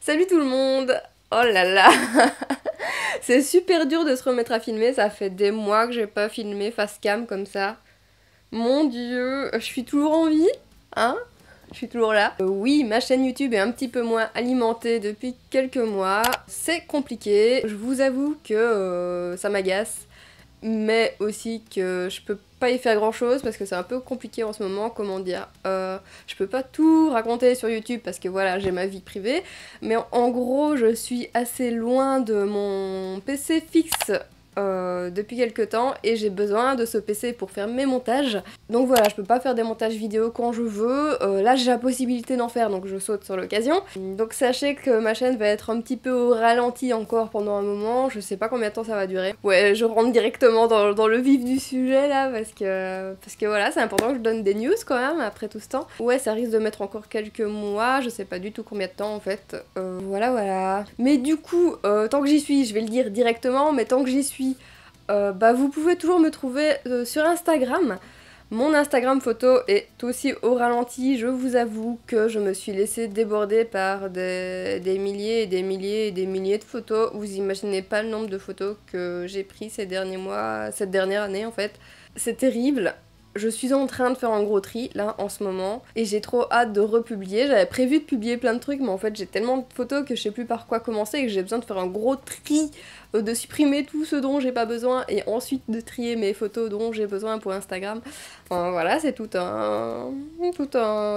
Salut tout le monde! Oh là là! C'est super dur de se remettre à filmer, ça fait des mois que j'ai pas filmé face cam comme ça. Mon dieu, je suis toujours en vie, hein? Je suis toujours là. Oui, ma chaîne YouTube est un petit peu moins alimentée depuis quelques mois. C'est compliqué, je vous avoue que ça m'agace. Mais aussi que je peux pas y faire grand chose parce que c'est un peu compliqué en ce moment, comment dire. Je peux pas tout raconter sur YouTube parce que voilà, j'ai ma vie privée, mais en gros, je suis assez loin de mon PC fixe depuis quelques temps et j'ai besoin de ce PC pour faire mes montages. Donc voilà, je peux pas faire des montages vidéo quand je veux. Là, j'ai la possibilité d'en faire, donc je saute sur l'occasion. Donc sachez que ma chaîne va être un petit peu au ralenti encore pendant un moment. Je sais pas combien de temps ça va durer. Ouais, je rentre directement dans le vif du sujet là, parce que voilà, c'est important que je donne des news quand même après tout ce temps. Ouais, ça risque de mettre encore quelques mois, je sais pas du tout combien de temps en fait. Voilà. Mais du coup, tant que j'y suis, je vais le dire directement, mais tant que j'y suis, bah vous pouvez toujours me trouver sur Instagram. Mon Instagram photo est aussi au ralenti, je vous avoue que je me suis laissée déborder par des milliers et des milliers et des milliers de photos. Vous imaginez pas le nombre de photos que j'ai pris ces derniers mois, cette dernière année en fait. C'est terrible. Je suis en train de faire un gros tri là en ce moment et j'ai trop hâte de republier. J'avais prévu de publier plein de trucs mais en fait j'ai tellement de photos que je sais plus par quoi commencer et que j'ai besoin de faire un gros tri, de supprimer tout ce dont j'ai pas besoin et ensuite de trier mes photos dont j'ai besoin pour Instagram. Enfin, voilà, c'est tout un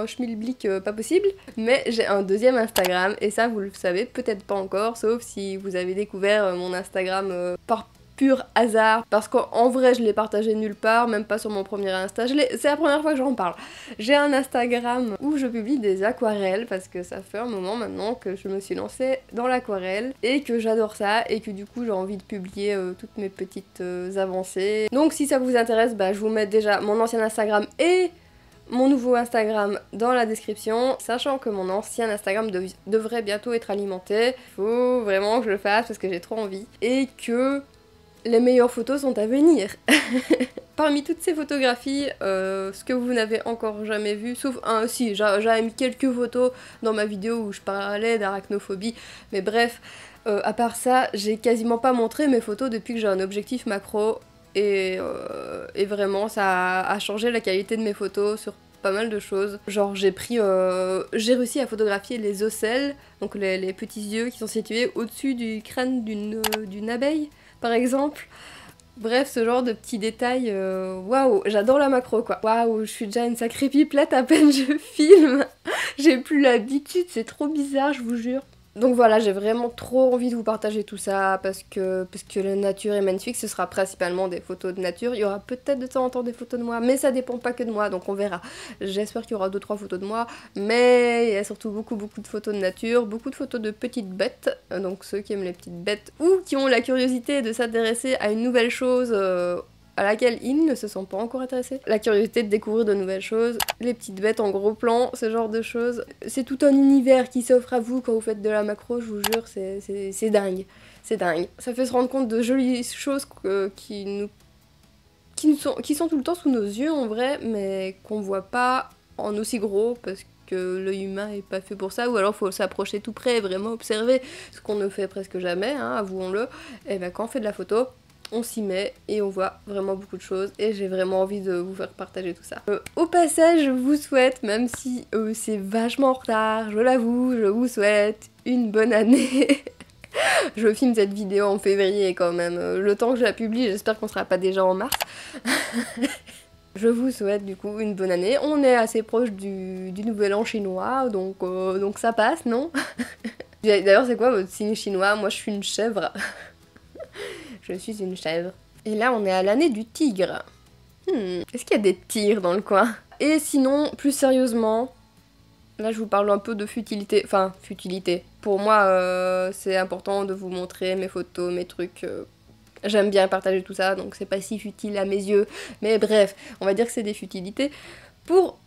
schmilblick pas possible. Mais j'ai un deuxième Instagram et ça vous le savez peut-être pas encore, sauf si vous avez découvert mon Instagram par pur hasard, parce qu'en vrai je l'ai partagé nulle part, même pas sur mon premier Insta, c'est la première fois que j'en parle. J'ai un Instagram où je publie des aquarelles, parce que ça fait un moment maintenant que je me suis lancée dans l'aquarelle, et que j'adore ça, et que du coup j'ai envie de publier toutes mes petites avancées. Donc si ça vous intéresse, bah je vous mets déjà mon ancien Instagram et mon nouveau Instagram dans la description, sachant que mon ancien Instagram devrait bientôt être alimenté. Faut vraiment que je le fasse parce que j'ai trop envie. Et que les meilleures photos sont à venir. Parmi toutes ces photographies, ce que vous n'avez encore jamais vu, sauf si j'avais mis quelques photos dans ma vidéo où je parlais d'arachnophobie, mais bref, à part ça, j'ai quasiment pas montré mes photos depuis que j'ai un objectif macro, et vraiment ça a changé la qualité de mes photos sur pas mal de choses. Genre j'ai réussi à photographier les ocelles, donc les petits yeux qui sont situés au-dessus du crâne d'une abeille, par exemple. Bref, ce genre de petits détails, waouh, j'adore la macro quoi. Waouh, je suis déjà une sacrée pipelette à peine je filme. J'ai plus l'habitude, c'est trop bizarre, je vous jure. Donc voilà, j'ai vraiment trop envie de vous partager tout ça parce que la nature est magnifique, ce sera principalement des photos de nature. Il y aura peut-être de temps en temps des photos de moi, mais ça dépend pas que de moi, donc on verra. J'espère qu'il y aura 2-3 photos de moi, mais il y a surtout beaucoup de photos de nature, beaucoup de photos de petites bêtes, donc ceux qui aiment les petites bêtes ou qui ont la curiosité de s'intéresser à une nouvelle chose à laquelle ils ne se sont pas encore intéressés. La curiosité de découvrir de nouvelles choses, les petites bêtes en gros plan, ce genre de choses. C'est tout un univers qui s'offre à vous quand vous faites de la macro, je vous jure, c'est dingue. C'est dingue. Ça fait se rendre compte de jolies choses qui sont tout le temps sous nos yeux en vrai, mais qu'on voit pas en aussi gros parce que l'œil humain est pas fait pour ça, ou alors faut s'approcher tout près et vraiment observer, ce qu'on ne fait presque jamais, hein, avouons-le. Et ben quand on fait de la photo, on s'y met et on voit vraiment beaucoup de choses et j'ai vraiment envie de vous faire partager tout ça. Au passage, je vous souhaite, même si c'est vachement en retard, je l'avoue, je vous souhaite une bonne année. Je filme cette vidéo en février quand même. Le temps que je la publie, j'espère qu'on sera pas déjà en mars. Je vous souhaite du coup une bonne année. On est assez proche du nouvel an chinois, donc ça passe, non? D'ailleurs, c'est quoi votre signe chinois? Moi, je suis une chèvre. Je suis une chèvre. Et là, on est à l'année du tigre. Est-ce qu'il y a des tigres dans le coin? Et sinon, plus sérieusement, là je vous parle un peu de futilité. Enfin, futilité. Pour moi, c'est important de vous montrer mes photos, mes trucs. J'aime bien partager tout ça, donc c'est pas si futile à mes yeux. Mais bref, on va dire que c'est des futilités. Pour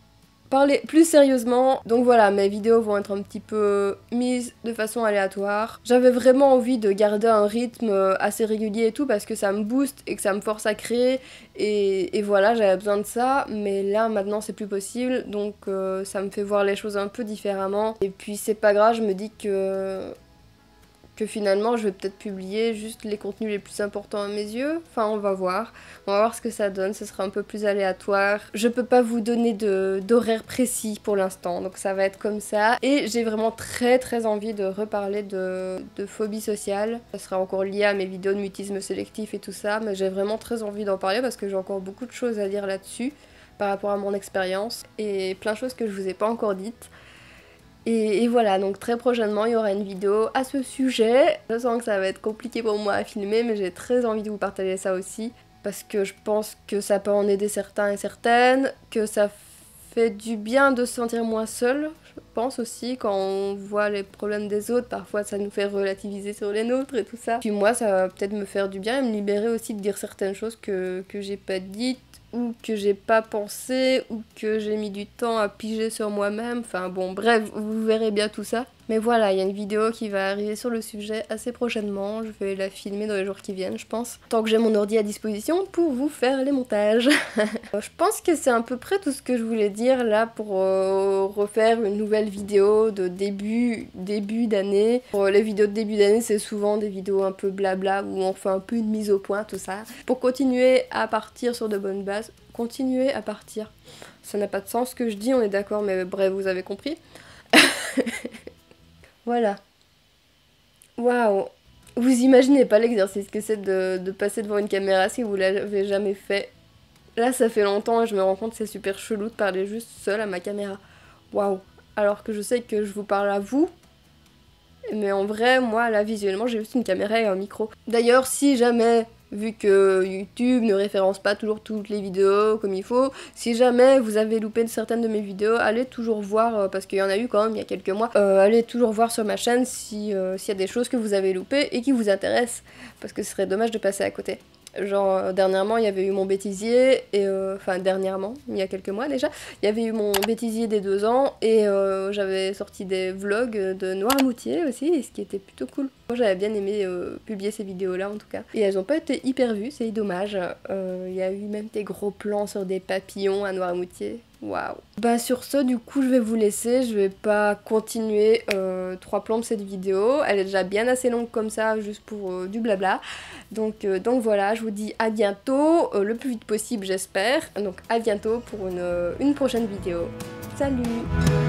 parler plus sérieusement, donc voilà, mes vidéos vont être un petit peu mises de façon aléatoire. J'avais vraiment envie de garder un rythme assez régulier et tout parce que ça me booste et que ça me force à créer et voilà, j'avais besoin de ça, mais là maintenant c'est plus possible, donc ça me fait voir les choses un peu différemment. Et puis c'est pas grave, je me dis que finalement je vais peut-être publier juste les contenus les plus importants à mes yeux. Enfin on va voir ce que ça donne, ce sera un peu plus aléatoire. Je peux pas vous donner d'horaire précis pour l'instant, donc ça va être comme ça. Et j'ai vraiment très envie de reparler de phobie sociale. Ça sera encore lié à mes vidéos de mutisme sélectif et tout ça, mais j'ai vraiment très envie d'en parler parce que j'ai encore beaucoup de choses à dire là-dessus par rapport à mon expérience et plein de choses que je vous ai pas encore dites. Et voilà, donc très prochainement il y aura une vidéo à ce sujet. Je sens que ça va être compliqué pour moi à filmer, mais j'ai très envie de vous partager ça aussi. Parce que je pense que ça peut en aider certains et certaines, que ça fait du bien de se sentir moins seul, je pense aussi, quand on voit les problèmes des autres, parfois ça nous fait relativiser sur les nôtres et tout ça. Puis moi ça va peut-être me faire du bien et me libérer aussi de dire certaines choses que j'ai pas dites, ou que j'ai pas pensé, ou que j'ai mis du temps à piger sur moi-même, enfin bon bref, vous verrez bien tout ça. Mais voilà, il y a une vidéo qui va arriver sur le sujet assez prochainement, je vais la filmer dans les jours qui viennent je pense, tant que j'ai mon ordi à disposition pour vous faire les montages. Je pense que c'est à peu près tout ce que je voulais dire là pour refaire une nouvelle vidéo de début d'année. Pour les vidéos de début d'année c'est souvent des vidéos un peu blabla où on fait un peu une mise au point, tout ça. Pour continuer à partir sur de bonnes bases, continuer à partir. Ça n'a pas de sens ce que je dis, on est d'accord, mais bref, vous avez compris. Voilà. Waouh. Vous imaginez pas l'exercice que c'est de passer devant une caméra si vous l'avez jamais fait. Là, ça fait longtemps et je me rends compte que c'est super chelou de parler juste seule à ma caméra. Waouh. Alors que je sais que je vous parle à vous. Mais en vrai, moi, là, visuellement, j'ai juste une caméra et un micro. D'ailleurs, si jamais, vu que YouTube ne référence pas toujours toutes les vidéos comme il faut, si jamais vous avez loupé certaines de mes vidéos, allez toujours voir, parce qu'il y en a eu quand même il y a quelques mois, allez toujours voir sur ma chaîne s'il y a des choses que vous avez loupées et qui vous intéressent, parce que ce serait dommage de passer à côté. Genre dernièrement il y avait eu mon bêtisier, et enfin dernièrement, il y a quelques mois déjà, il y avait eu mon bêtisier des 2 ans et j'avais sorti des vlogs de Noirmoutier aussi, ce qui était plutôt cool. Moi j'avais bien aimé publier ces vidéos là en tout cas. Et elles ont pas été hyper vues, c'est dommage. Il y a eu même des gros plans sur des papillons à Noirmoutier. Waouh. Bah sur ce du coup je vais vous laisser, je vais pas continuer 3 plombes cette vidéo, elle est déjà bien assez longue comme ça juste pour du blabla. Donc voilà, je vous dis à bientôt, le plus vite possible j'espère, donc à bientôt pour une prochaine vidéo. Salut!